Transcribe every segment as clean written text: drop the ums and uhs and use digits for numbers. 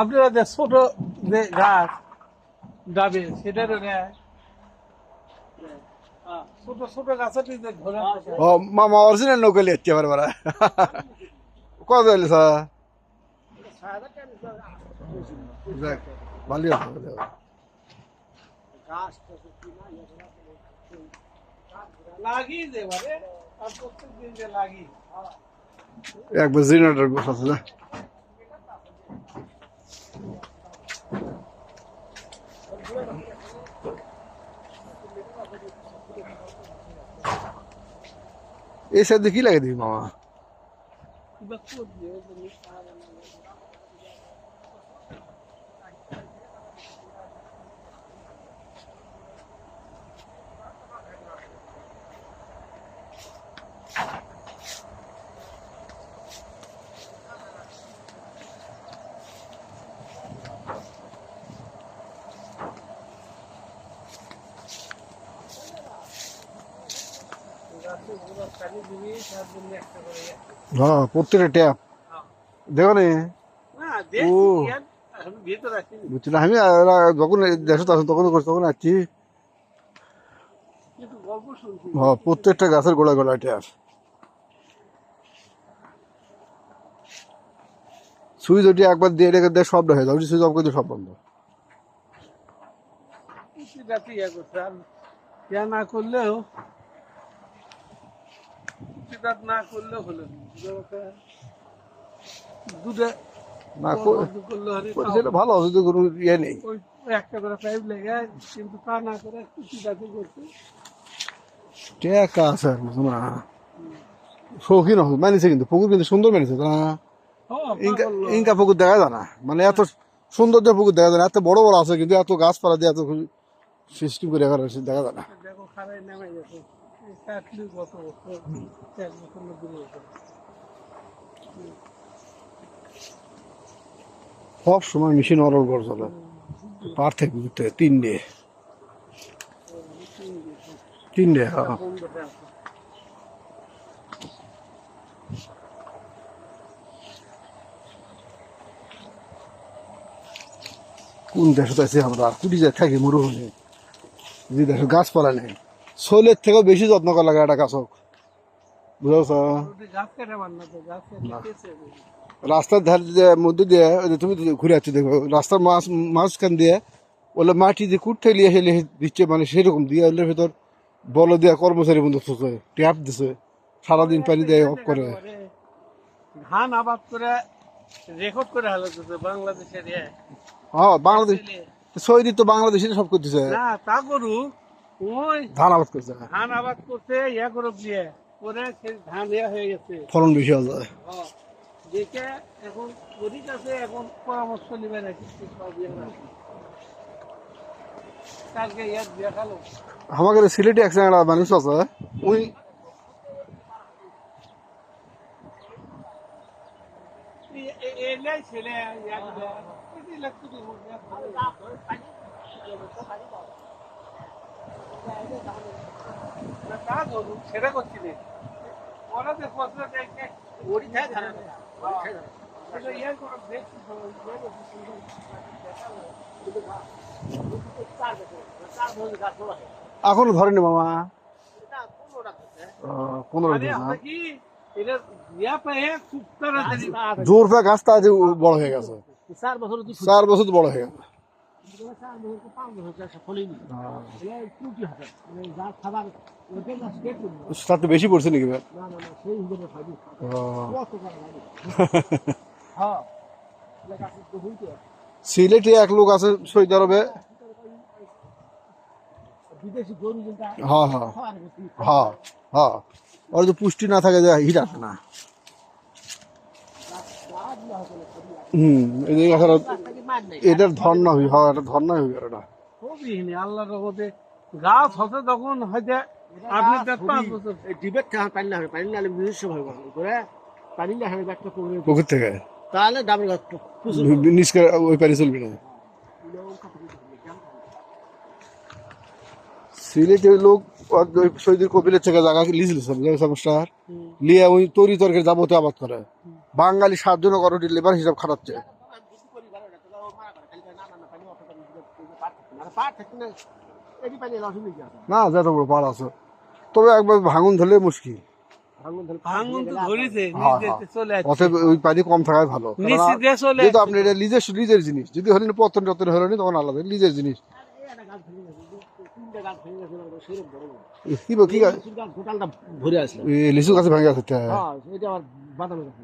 আপনারা যে ছোট যে গাছ ডাবে সেটারও নেয় ছোট ছোট গাছের যে ধরে ও মামা অরিজিনাল নৌকালি এtti আবার বারা কত হইলো স্যার দেখ ভালোই আছে লাগি যে মানে আর প্রত্যেক দিন যে লাগি একবার জেনারেটর বস আছে না এই সাইডে কি লাগে দিবি মামা হ্যাঁ প্রত্যেকটা ট্যাপ দেখো নি ও বুঝছি আমি যখন দেশে তখন করছি তখন আসছি হ্যাঁ প্রত্যেকটা গাছের গোড়া গোড়া ট্যাপ সুইচ ওটি একবার দিয়ে রেখে দেয় সব হয়ে যাবে সুইচ অফ করে সব বন্ধ না করলেও না করলেও হলো দুধে না করলে ভালো যদি কোনো ইয়ে নেই একটা করে পাইপ লেগে কিন্তু তা না করে টুকিটাকি করছে টাকা আছে না শৌখিন মানিছে কিন্তু পুকুর কিন্তু সুন্দর মানিছে না ইনকা পুকুর দেখা যায় না মানে এত সৌন্দর্য পুকুর দেখা যায় না এত বড় বড় আছে কিন্তু এত গাছপালা দিয়ে এত সিস্টেম করে দেখা যায় না দেখো খারাই নেমে গেছে সব সময় মেশিন অরল করে চলে পার থেকে ঘুরতে তিনটে হ্যাঁ কোন দেশে আছি আমরা কুটি যায় থাকি মরুভূমি যে দেশে গাছপালা নেই শৈলের থেকেও বেশি যত্ন করা লাগে একটা গাছক বুঝেছ রাস্তার ধারে মধ্যে দিয়ে তুমি ঘুরে যাচ্ছ দেখো রাস্তার মাঝখান দিয়ে ওগুলো মাটি দিয়ে কুটতে লিয়ে হেলে দিচ্ছে মানে সেরকম দিয়ে ওগুলোর ভেতর বল দিয়ে কর্মচারী বন্ধু ট্যাপ দিছে সারাদিন পানি দেয় অফ করে ধান আবাদ করে রেকর্ড করে বাংলাদেশের হ্যাঁ বাংলাদেশ সৌদি তো বাংলাদেশে সব করতেছে না তা করু ওই ধান আবাদ করছে ধান আবাদ করতে করব দিয়ে পরে ধান হয়ে গেছে ফলন বেশি হয়ে যায় দেখে এখন ওরই কাছে এখন পরামর্শ নেবে নাকি কালকে দেখালো আমাদের সিলেটে একটা মানুষ আছে ওই ছেলে সেটা করছি ওরা ওরি খায় এখনো ধরেনি মামা 15 জোর পে গাছটা আজ বড় হয়ে গেছে 4 বছর বড় হয়ে গেছে তার তো বেশি পড়ছে নাকি সিলেটে এক লোক আছে সৌদি আরবে হ্যাঁ হ্যাঁ হ্যাঁ হ্যাঁ ওর তো পুষ্টি না থাকে যে হিট আসে না এটার ধর্ণা হই হ্যাঁ এটা ধর্ণা হই এটা খুবই আল্লাহর রহমতে গাছ হতে তখন হয়তো আপনি 5 বছর ডিবেট পানি না পানি না নিজস্ব ভাবে করে পানি না হবে একটা পুকুর থেকে তাহলে ডাবল গাছ নিষ্কার ওই পানি চলবে না সিলেটের লোক শহীদের কপিলের থেকে জায়গা লিছিল সমস্যা লিয়ে ওই তরি তরকারি যাবতীয় আবাদ করে বাঙালি 7 জন করো লেবার হিসাব খাটাচ্ছে না যত বড় পাড় আছে, তবে একবার ভাঙন ধরলে মুশকিল। ভাঙন তো ধরেছে, হ্যাঁ, নিচ দিয়ে চলে আসছে। অতএব ওই পানি কম থাকাই ভালো, নিচ দিয়ে চলে যেহেতু আসছে। আপনি এটা লিজের জিনিস, যদি হলেন পতন টতন হলেন তখন আলাদা, লিজের জিনিস। কি কি গাছ? ভরে আসলো। এই লিচু গাছে ভাঙে আছে এটা। হ্যাঁ, এটা আবার বাদামের গাছ।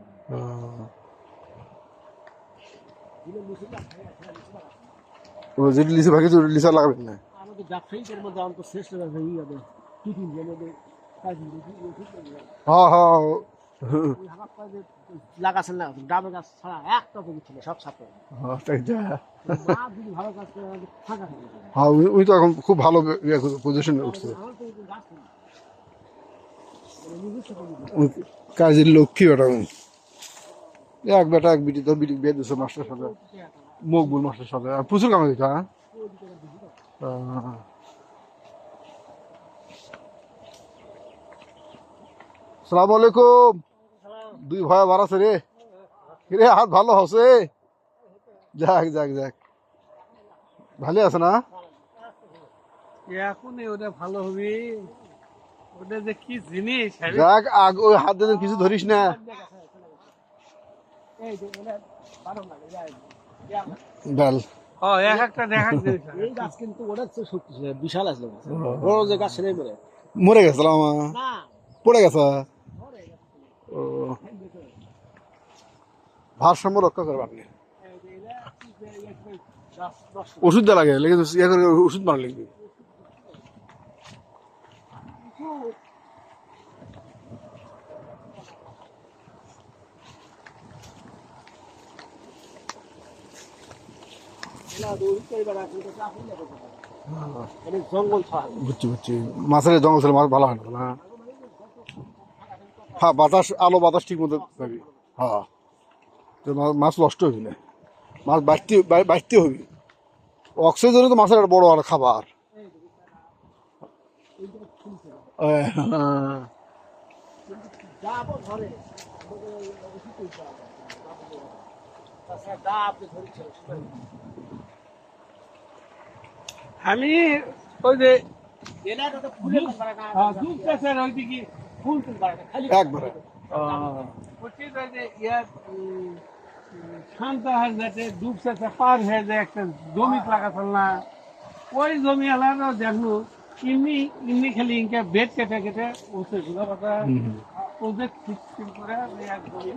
যদি লিচু ভাঙে লিচু লাগাবেন না। আমাদের ব্যবসায়ীদের মধ্যে অন্ত শ্রেষ্ঠ ব্যবসায়ী হবে টিফিন মধ্যে হ্যাঁ হ্যাঁ লাগাছেন না ডাবের গাছ ছাড়া একটা পকু ছিল সব ছাত্র হ্যাঁ, তাই তো। যদি ভালো কাজ করে আমাদের ফাঁকা থাকে হ্যাঁ উনি তো এখন খুব ভালো পজিশনে উঠছে, আমার তো কিন্তু গাছ নেই। মানে নিজস্ব পদ্ধতি। উনি কাজের লক্ষ্মী বেটা উনি। এক বেটা এক বিটি তো বিটি বিয়ে দিচ্ছে মাস্টার সাথে, মকবুল মাস্টার সাথে, আর প্রচুর কামাই দিত। হ্যাঁ সালাম আলাইকুম। দুই ভাই বার আছে রে, রে হাত ভালো হচ্ছে, যাক যাক যাক, ভালো আছে না? এখনই ওটা ভালো হবে, ওটা যে কি জিনিস যাক আগ ওই হাত দিয়ে কিছু ধরিস না। বেল এক একটা দেখার জিনিস এই গাছ কিন্তু ওটা তো সত্যি বিশাল আছে বড় যে গাছ নেই বলে মরে গেছিলাম, না পড়ে গেছে। ও ভারসাম্য রক্ষা করবার নেই, ওষুধ দেওয়া লাগে, লেগে ইয়ে করে ওষুধ মারা লাগবে। জঙ্গল ছাড়া বুঝছি বুঝছি, মাছের জঙ্গল ছিল মাছ ভালো হয় না। হ্যাঁ বাতাস আলো বাতাস ঠিক মতো পাবি। হ্যাঁ তো মাছ নষ্ট হবি না, মাছ বাড়তে হবি। অক্সিজেন তো মাছের একটা বড় আর খাবার। যাবো ঘরে আমি ওই যে ওইদিকে ফুল খালি একবারে শান্তাহার যাতে ডুবছে পার হয়ে যায় একটা জমি লাগাতাল না, ওই জমি আলাদা দেখলো এমনি এমনি খালি ইনকে বেড কেটে কেটে ওতে গুলা পাতা ওদের ঠিক ঠিক করে ওই এক জমি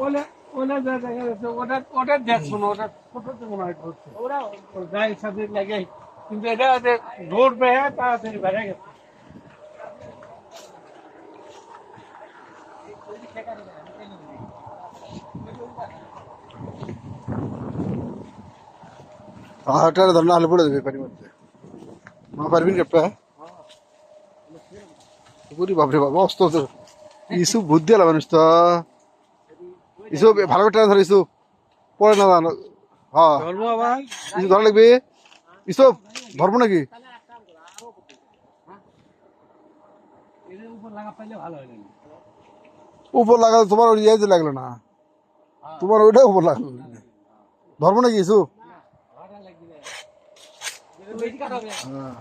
ওলে ওলে যা দেখা যাচ্ছে ওটা ওটা দেখছো না, ওটা ছোট তো মনে হয় করছে ওরা ওর গায়ের সাথে লেগে, কিন্তু এটা রোড বেড়ে তাড়াতাড়ি বেড়ে গেছে। হাটার ধর না হলে পড়ে দেবে পানির মধ্যে, মা পারবিন কেপটা পুরি বাপরে বাবা অস্ত ইসু বুদ্ধি আলা মানুষ তো, ইসু ভালো করে ধর, ইসু পড়ে না জানো। হ্যাঁ ধর্ম আবার ইসু ধরা লাগবে, ইসু ধরবো নাকি? এদের উপর লাগা পাইলে ভালো হয় না। উপর লাগালে তোমার ওই ইয়ে লাগলো না, তোমার ওইটাই উপর লাগলো না। ধরবো নাকি ইসু? হ্যাঁ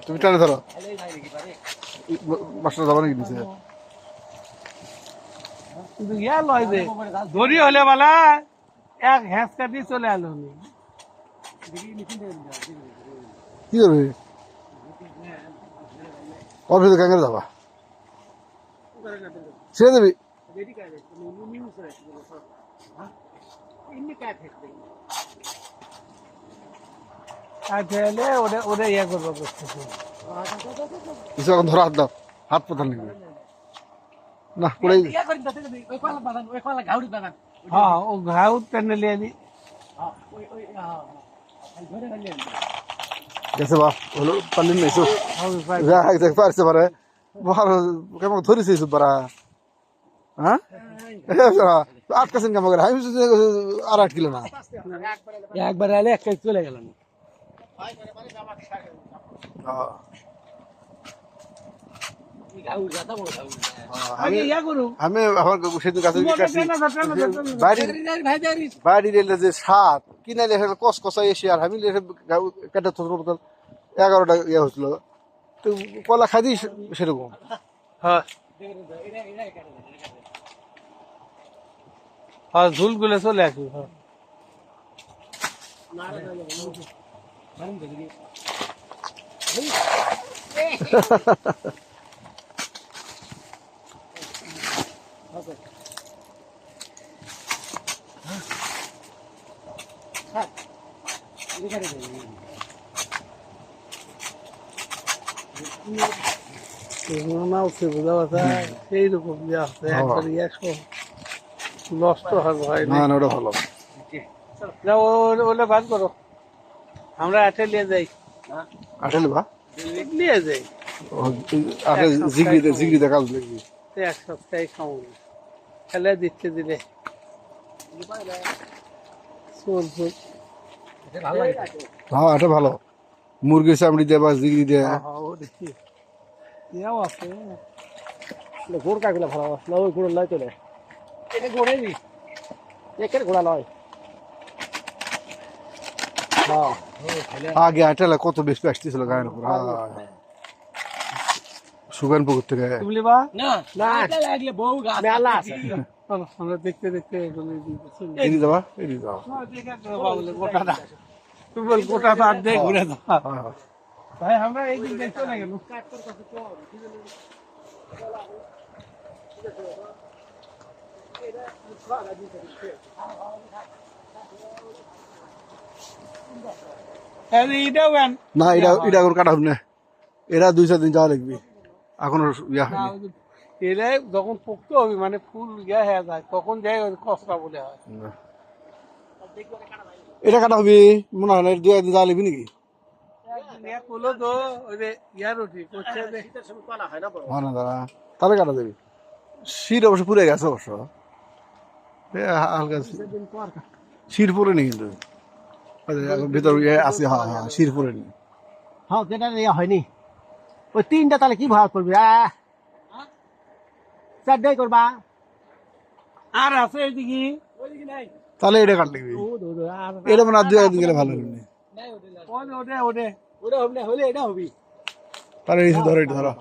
তুমি টানে ধরো, মাস্টার যাবো নাকি নিচে? কিন্তু ইয়া লয় যে দড়ি হলে বলা এক হ্যাঁস কাটি চলে এলো কি করবে ওর ভিতরে কাঙ্গারে যাবা, ছেড়ে দেবি। ওটা ওটা ইয়া করবো কিছু এখন ধরো, হাত দাও, হাত পাতার লাগবে না পড়ে। হ্যাঁ ও ঘাউ টেনে লিয়ে নি গেছে বা হলো পারলেন না ইসু, যাক পারছে পারে কেমন ধরেছে ইসু পারা। হ্যাঁ আটকাছেন কেমন করে, আমি আর 8 কিলো না একবার এলে এক চলে গেলাম। আগে ইয়া করু আমি আমার সেদিন কাছে তোমার কাছে কেনা যাচ্ছে না বাড়ি রেলে যে স্বাদ কিনাইলে কসকসাই এসে আর আমি কেটে থোর বোতল 11টা ইয়ে হচ্ছিল তো কলা খাই দিই সেরকম হ্যাঁ হ্যাঁ ঝুল গুলে চলে আসি হ্যাঁ নামছে বোঝা কথা সেইরকম যে আছে একবার একশো নষ্ট হয় ভয় না নেই না ওটা ভালো যাও ওলে ভাত করো আমরা আটে নিয়ে যাই আসলে বা নিয়ে যাই আগে জিগড়িতে কাজ দেখবি তো এক সপ্তাহে খাবো না খেলে দিচ্ছে দিলে চল চল হ্যাঁ এটা ভালো মুরগির চামড়ি দিয়ে বা জিগড়ি দিয়ে ও দেখি ইয়াও আছে গোড় কাগুলো ভালো না ওই গোড় নয় চলে এটা গড়ে নি একের গোড়া নয় হ্যাঁ আগে আটেলা কত বেশি আসতেছিল গায়ের উপর সুগান পুকুর থেকে তুমি বা না না লাগলে বউ গাছ মেলা আছে চলো আমরা দেখতে দেখতে এগুলো দিতেছি এদিকে যাবা এদিকে যাও গোটাটা তুমি বল গোটাটা আর দিয়ে ঘুরে দাও হ্যাঁ, হ্যাঁ। ভাই আমরা এই দিক দেখতে না গেল এটাও গান না এটা এখন কাটা হবে না এরা 2-4 দিন যাওয়া লাগবে এখনো ইয়া হয়নি এলে যখন পোক্ত হবে মানে ফুল ইয়া হয়ে যায় তখন যাই ওই কসরা বলে হয় না। এটা কাটা হবে মনে হয় না 2 দিন যাওয়া লাগবে নাকি করলো তো ওই যে ইয়ার উঠি করছে যে হয় না দাদা তাহলে কাটা দেবে শীত অবশ্য পুড়ে গেছে অবশ্য হালকা শীত পরে নি কিন্তু ভিতর আছে হ্যাঁ হ্যাঁ শীত পরে নি হ্যাঁ যেটা হয়নি ওই 3টা তাহলে কি ভাগ করবি 4টাই করবা আর আছে এদিকে তাহলে এটা কাট লাগবে আর এটা মানে আর 2 দিন গেলে ভালো হবে ওটা ওটা ওটা হবে হলে এটা হবি তাহলে এই ধরো এটা ধরো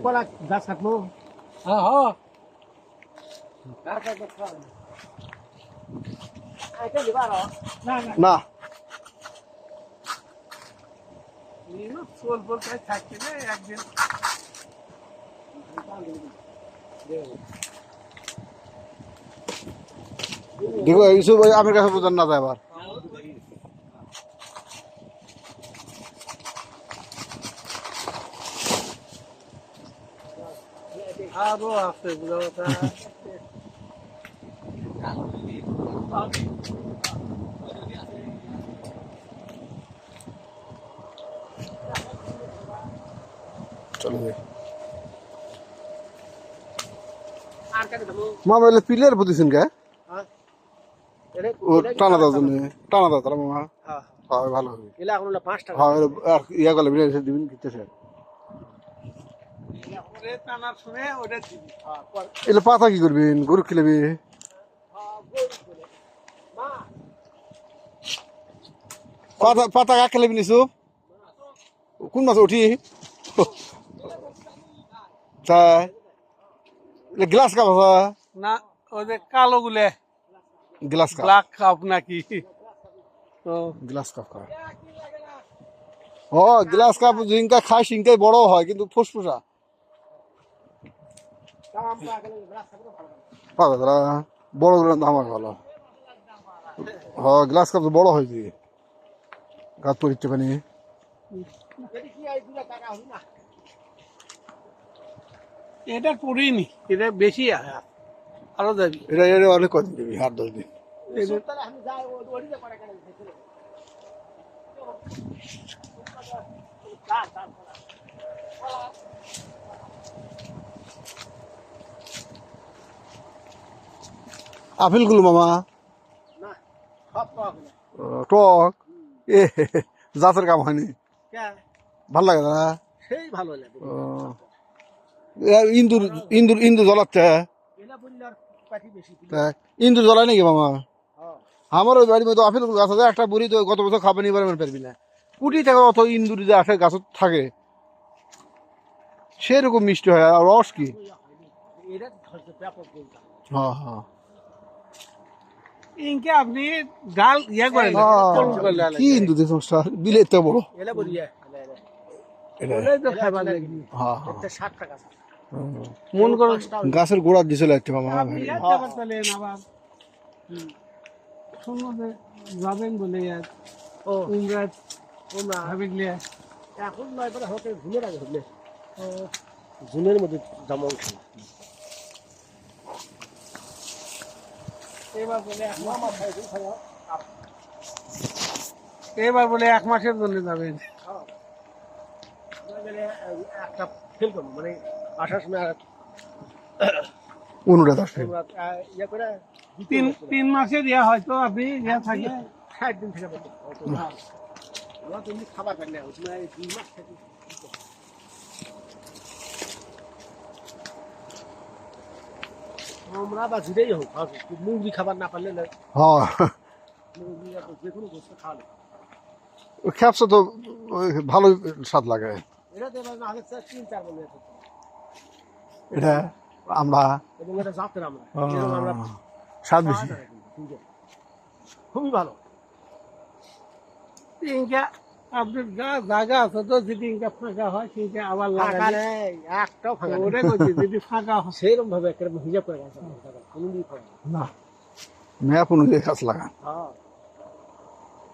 কলা গাছ কাটবো হ্যাঁ হ্যাঁ না না না সোল বল খাই থাকছে না একদিন দেখো এইসব আমার কাছে বোঝান না যায় আবার আরো আছে বুঝা কথা চলো যাই মামা এলে পিলের প্রতিদিন কে ও টানা দাও জন্য টানা দাও তারা মামা হ্যাঁ হ্যাঁ ভালো হবে এলা এখন 5 টাকা হ্যাঁ আর ইয়া করলে বিরিয়ানি দিবেন কিতেছে ওরে টানার শুনে ওটা দিবি এলে পাতা কি করবেন গরু খিলাবি পাতা পাতা কাকে খেলাবি নিছু কোন মাছ উঠি তাই গ্লাস কাপ আছে না ওই যে কালো গুলে গ্লাস কাপ ব্ল্যাক কাপ নাকি ও গ্লাস কাপ খায় ও গ্লাস কাপ জিঙ্কা খায় সিংটাই বড় হয় কিন্তু ফুসফুসা পাবে তারা বড় গুলো দাম হয় ভালো হ্যাঁ গ্লাস কাপ তো বড় হয় কি গাছ পরিচ্ছে পানি এটা পড়িনি এটা বেশি আরো যাবি এটা এটা অনেক কদিন দিবি 8-10 দিন আমি যাই ওড়িতে করে কেন আপেলগুলো মামা না সব পাওয়া গেল টক এ জাতের কাম হয়নি কে ভাল লাগে না সেই ভালো লাগে ইন্দুর ইন্দুর ইন্দুর জ্বলাচ্ছে এলা বললে আর পাখি বেশি দিল। ইন্দুর জ্বলাই নাকি মামা হ্যাঁ আমার ওই বাড়ির মতো আপেল গাছ আছে একটা বুড়ি তো গত বছর খাবে নিবার পারবি না কুটি থেকে অত ইন্দুর যে আসে গাছ থাকে সেরকম মিষ্টি হয় আর রস কি এরা ধরছে ব্যাপক বলতা হ্যাঁ হ্যাঁ ইনকে আপনি ডাল ইয়ে করেন কি ইন্দু দেখো বিলের তো বড় এলা বলিয়া এটা ওটাই তো খাবার লাগে হ্যাঁ হ্যাঁ এটা 60 টাকা মন করো গাছের গোড়ার দিছে লাগছে মামা আপনি একটা পারলেন আবার শুনলো যে যাবেন বলে আর ও উমরাত তোমরা ভাবিলে এখন নয় পরে হতে ঝুনের আগে হলে ঝুনের মধ্যে জামা উঠে এবার বলে এবার বলে 1 মাসের জন্য যাবেন একটা ফেল করবো মানে আসার সময় উনুটা দশ তোমরা ইয়ে করে 3 মাসের ইয়া হয়তো আপনি ইয়া থাকে 60 দিন থেকে বলতো ওরা তুমি খাবার পেলে ওই সময় 2 মাস থেকে আমরা বা জুড়েই হোক মুরগি খাবার না পারলে না হ্যাঁ মুরগি যে কোনো গোস্ত খাওয়ালে খ্যাপসা তো ভালো স্বাদ লাগে এটা তো এবার না হলে 3-4 বলে এটা আমরা এবং এটা জাতের আমরা এরকম আমরা স্বাদ বেশি খুবই ভালো ইনকা আপনার জায়গা আছে তো যদি ইনকা ফাঁকা হয় সেটা আবার লাগালে একটাও ফাঁকা ওরে কইছি যদি ফাঁকা হয় সেরকম ভাবে একটা হিসাব করে গেছে কোনো দিন ফাঁকা না ম্যাপ অনুযায়ী গাছ লাগান হ্যাঁ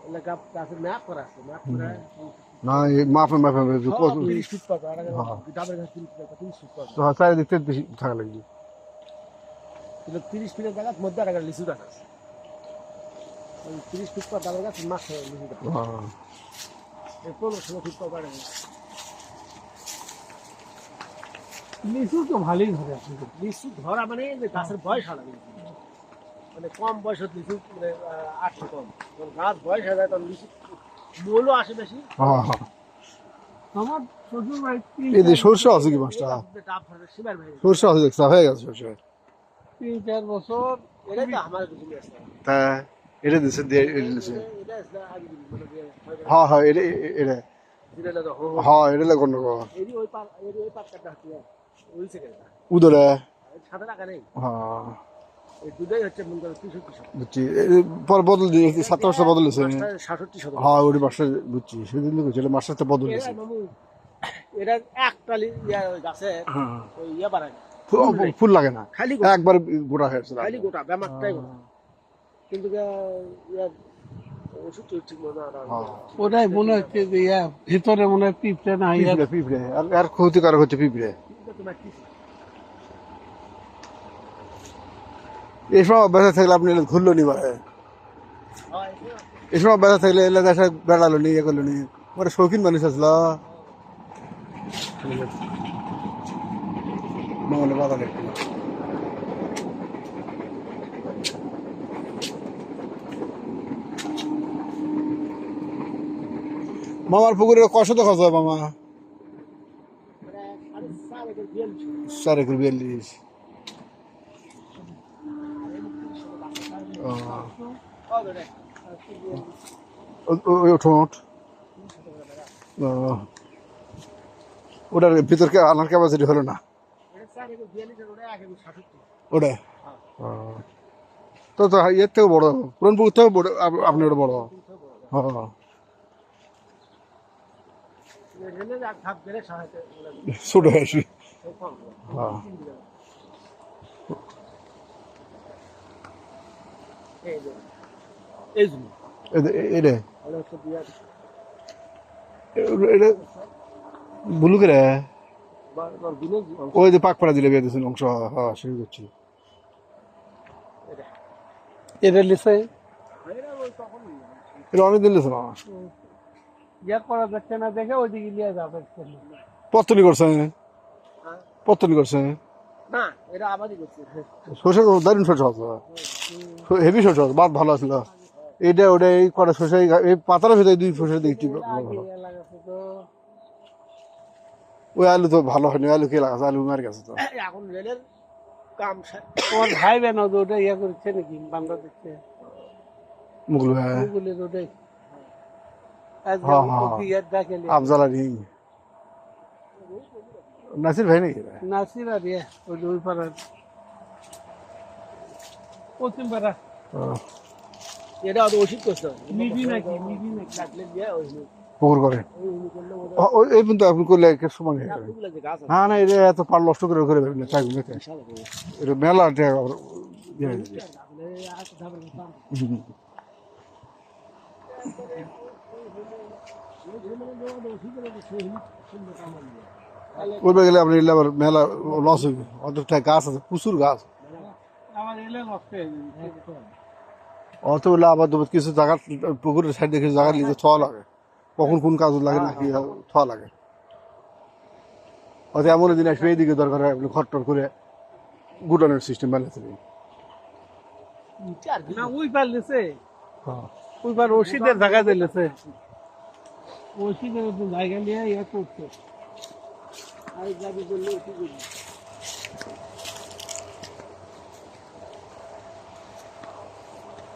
এলে গাছের ম্যাপ করা আছে ম্যাপ করে না এই মাপে মাপে 30 ফিট পাবে আর হ্যাঁ। ডাবের গাছ 30 ফিট 30 ফিট পাবে তো চারিদিক থেকে বেশি থাকা লাগবে কিন্তু 30 ফিটের জায়গা মধ্যে একটা লিচু গাছ আছে ওই 30 ফিট পর ডাবের গাছ মাছ লিচু গাছ হ্যাঁ। এই 15-16 ফিট পর বাড়ে লিচু তো ভালোই ধরে আপনি লিচু ধরা মানে যে গাছের বয়স আলাদা মানে কম বয়সের লিচু মানে আসে কম যখন গাছ বয়স হয়ে যায় তখন লিচু মূলও আসে বেশি হ্যাঁ হ্যাঁ আমার শ্বশুর বাড়ি এই যে সরষে আছে কি মাছটা ডাব ধরে শিবার ভাই সরষে আছে দেখছা হয়ে গেছে সরষে 3-4 বছর এটাই তো আমার কিছু আছে তা এটা দিছে দিয়ে এটা দিছে এটা আছে আগে মানে হ্যাঁ হ্যাঁ এটা এটা দিলে তো হো হ্যাঁ এটা লাগুন এরি ওই পার এরি ওই পার কাটা হচ্ছে ওই সেকেন্ডটা উদরে সাদা টাকা নেই হ্যাঁ এই দুটোই হচ্ছে মনে করো 63 বুঝছি পর বদল দিয়ে 7 বছর বদল হয়েছে 67 হ্যাঁ ওই মাসে বুঝছি সেদিন তো ছিল মাসের তো বদল হয়েছে এটা একটা গাছে হ্যাঁ ওই ইয়ে বাড়ায় ফুল লাগে না খালি একবার গোটা হয়েছে খালি গোটা ব্যামারটাই গোটা কিন্তু ওষুধ ঠিক মনে হয় ওটাই মনে হচ্ছে যে ইয়া ভিতরে মনে হয় পিঁপড়ে না ইয়া পিঁপড়ে পিঁপড়ে আর ক্ষতিকারক হচ্ছে পিঁপড়ে তোমার কি এই সময় বেঁচে থাকলে আপনি ঘুরলো নি বারে এই সময় বেঁচে থাকলে এলে দেশে বেড়ালো নি ইয়ে করলো নি ওরা শৌখিন মানুষ আসলো মঙ্গলে বাধা দেখতে মামার পুকুরে কষে তো খরচ হয় মামা 4 একর 42 ওই ঠোঁট ওটার ভিতরকে আনার ক্যাপাসিটি হলো না ওটা তো তো এর থেকে বড় পুরান পুকুর থেকেও বড় আপনি ওটা বড় হ্যাঁ ছোট হয়েছি হ্যাঁ এটা এটা বুলু করে ওই যে পাক পাড়া দিলে বিয়ে দিয়েছেন অংশ হ্যাঁ সেই করছি এটা লিসে এটা অনেকদিন লেছে না ইয়া করা যাচ্ছে না দেখে ওইদিকে নিয়ে যাবে পত্তনি করছে পত্তনি করছে না এটা আবাদই করছে শসা দারুণ শসা আছে, হেভি শসা আছে, বাদ ভালো আছিল। এইটা ওটা এই কটা শসা এই পাতার ভিতরে দুই শসা দেখছি ভালো। লাগাছে তো ওই আলু তো ভালো হয়নি, আলু কে লাগাছে, আলু মার গেছে তো। এখন রেলের কাম তোমার ভাই বোন ওটা ইয়ে করছে নাকি বাংলা দিচ্ছে মুগল হ্যাঁ গুগলের ওটাই হ্যাঁ আফজাল আলী নাসির ভাই নাকি এরা? নাসির আর ইয়ে ওই যে ওই পাড়ার পশ্চিম পাড়া ও, এটা অত ওষুধ করছে মিডি নাকি ডাকলে দিয়ে ওষুধ পুকুর করে করলে এই পর্যন্ত আপনি করলে একের সমান হয়ে যাবে। ওগুলো যে গাছ আছে না না এটা এত পার নষ্ট করে করে দেবেন না, থাকবে না। বিশাল হবে। এটা মেলা টাকা আবার ইয়ে হয়ে যাবে। আসলে আর ধাপের দাম হুম। করবে গেলে আপনি এলে আবার মেলা লস হইবে, অত গাছ আছে প্রচুর গাছ, আমার এলে নষ্ট হয়ে যাবে অত বলে আবার তো কিছু জায়গা পুকুরের সাইডে কিছু জায়গা নিতে থোয়া লাগে, কখন কোন কাজ লাগে না কি থোয়া লাগে। হয়তো এমন দিন আসবে এইদিকে দরকার হয় আপনি খট্টর করে গুটানোর সিস্টেম বানাতে হবে। না ওই পার দিছে হ্যাঁ ওই পার রশিদের জায়গা দিলেছে রশিদের একটু জায়গা নিয়ে ইয়ে করছে আর যাবি করলে কি করবি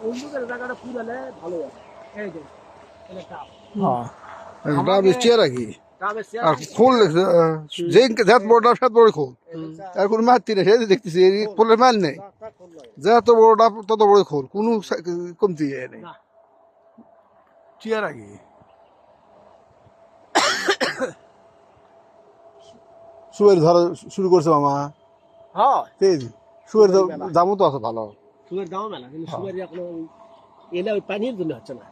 অন্যদের জায়গাটা পুরালে ভালো হবে এই যে এটা টাপ এটা বেশি আর কি গ্রামের আর খোল যে যত বড়টা সব বড় খোল, আর কোনো মারতি না, সেই দেখতেছি এই খোলের মান নেই, যত বড়টা তত বড় খোল, কোনো কমতি নেই। না। চেয়ার আগে শুয়ের ধরা শুরু করছে মামা, হ্যাঁ তেজ শুয়ের দামও তো আছে ভালো। সুগার দাম মেলা কিন্তু সুগার এখনো এলে ওই পানির জন্য হচ্ছে না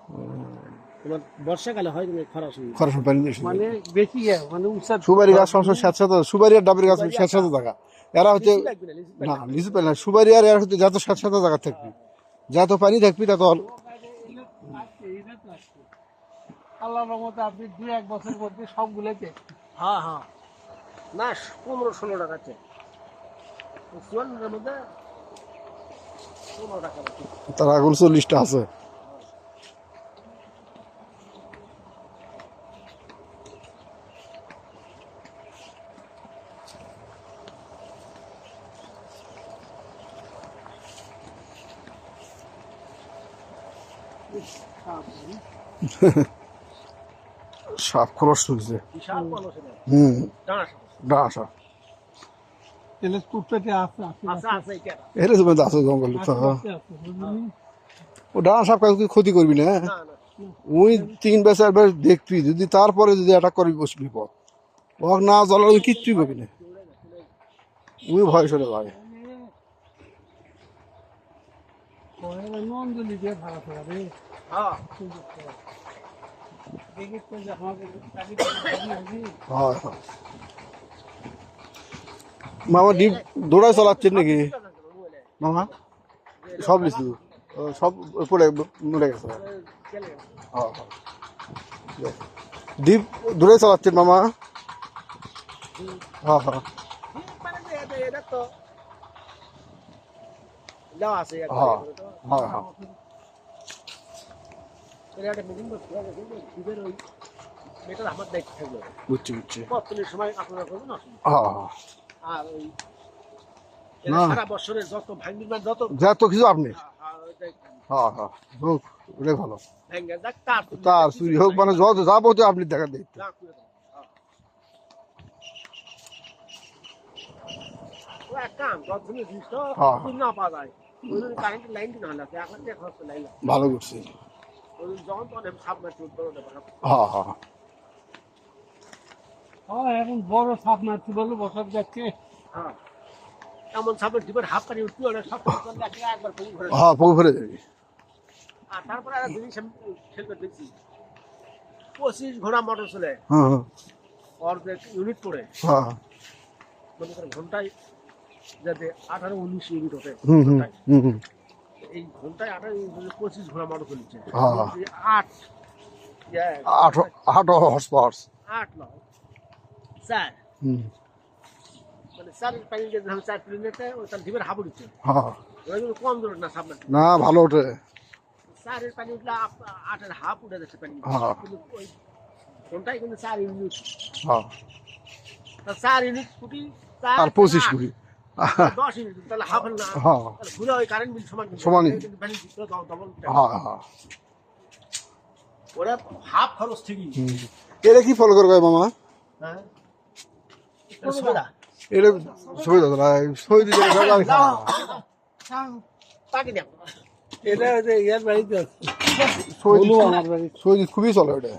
তোমার বর্ষাকালে হয় কিন্তু খরা শুরু খরচ পানি বেশি, মানে বেশি মানে উৎসাহ সুপারি গাছ সংসার সাথে সাথে, সুপারি আর ডাবের গাছ সাথে সাথে জায়গা, এরা হচ্ছে লাগবে না লিচু না লিচু পেলে না, সুপারি আর এরা হচ্ছে যত সাথে সাথে জায়গা থাকবি, যত পানি থাকবি তত আল্লাহর রহমতে আপনি 2-1 বছর মধ্যে সবগুলোতে হ্যাঁ হ্যাঁ না 15-16 টাকা আছে চুয়ান্নটার মধ্যে 15 টাকা আছে তার আগুন 40টা আছে। সাপ খরচ হয়েছে, বিশাল মানুষ ডাঁস ডাঁসা টেলিস্কোপ পেতে আছে আছে আছে এটা এর সময় আছে জঙ্গল তো, বুঝলি ও ডাঁস সাপ কাউকে ক্ষতি করবি না, না না ওই 3 বছর দেখবি, যদি তারপরে যদি অ্যাটাক করবি বসবি পর ওক না জ্বলা কিচ্ছুই করবি না, ওই ভয় সরে ভাই। নন্দলি দিয়ে ভাড়া করা রে হ্যাঁ দেখি তো যে আমাদের হয় হয়। মামা ডিপ দৌড়ায় চালাচ্ছেন নাকি মামা? সব লিচু সব পড়ে মরে গেছে। হ্যাঁ হ্যাঁ ডিপ দৌড়ায় চালাচ্ছেন মামা? হ্যাঁ হ্যাঁ এটা তো দেওয়া আছে হ্যাঁ হ্যাঁ হ্যাঁ এটা একটা মিটিং করতে হবে দুধের ওই মেটার আমার দায়িত্ব থাকবে বুঝছি বুঝছি। কতদিনের সময় আপনারা করবেন অসুবিধা হ্যাঁ হ্যাঁ আর ওই না। সারা বছরের যত ভাঙ্গির মানে যত যত কিছু আপনি, ওই দায়িত্ব হ্যাঁ হ্যাঁ হোক ওটাই ভালো, ভেঙ্গে যাক তার তার চুরি হোক মানে যত যাবো আপনি দেখা দেখতে। না করে দাও। হ্যাঁ। ও এক কাম যতদিনের জিনিস তো হ্যাঁ। খুব না পাওয়া যায় ওই জন্য কারেন্টের লাইনটি না হলে এখন দিয়ে খরচ লাইন ভালো করছি। ওই জন্য যখন তখন আমি সাপ মারছি উত্তর হ্যাঁ হ্যাঁ এখন বড় সাপ মারছি বলে বসার যাচ্ছে হ্যাঁ এমন সাপের ডিপের হাফ পানি উঠতে হলে সব একবার পুকুর ঘরে হ্যাঁ পুকুর ফেলে যাবি। আর তারপরে একটা জিনিস আমি খেলতে দেখছি 25 ঘোড়া মোটর চলে হ্যাঁ হ্যাঁ অর্ধেক ইউনিট পড়ে হ্যাঁ মনে করেন ঘন্টায় যাতে 18-19 ইউনিট ওঠে হুম হুম হুম হুম এই ঘন্টায় 25 ঘোড়া মোটর চলছে হ্যাঁ। 8 8 হর্স পাওয়ার্স। 8 নয় 4 হুম মানে চারের পানি দিয়ে যখন 4 কিলোমিটার ওই তার ঢিপের হাবুড় উঠছে হ্যাঁ ওরা কিন্তু কম দূর না সামনে না ভালো ওঠে চারের পানি উঠলে 8-এর হাফ উঠে যাচ্ছে পানি হ্যাঁ। কিন্তু ওই কোনটাই কিন্তু 4 ইউনিট হ্যাঁ 4 ইউনিট ফুটি আর 25 কোটি 10 ইউনিট তাহলে হাফ না হ্যাঁ তাহলে ঘুরে ওই কারেন্ট বিল সমান কিন্তু সমানই। কিন্তু পানি ডবল হ্যাঁ হ্যাঁ ওরা হাফ খরচ ঠিকই এটা কি ফলো করবে মামা হ্যাঁ এটা সুবিধা এটা সুবিধা তো ভাই সৌদি তাকে দেখ এটা ওই যে ইয়ার বাড়িতে আছে সৌদি বলু আমার বাড়ি সৌদি খুবই চলে ওটা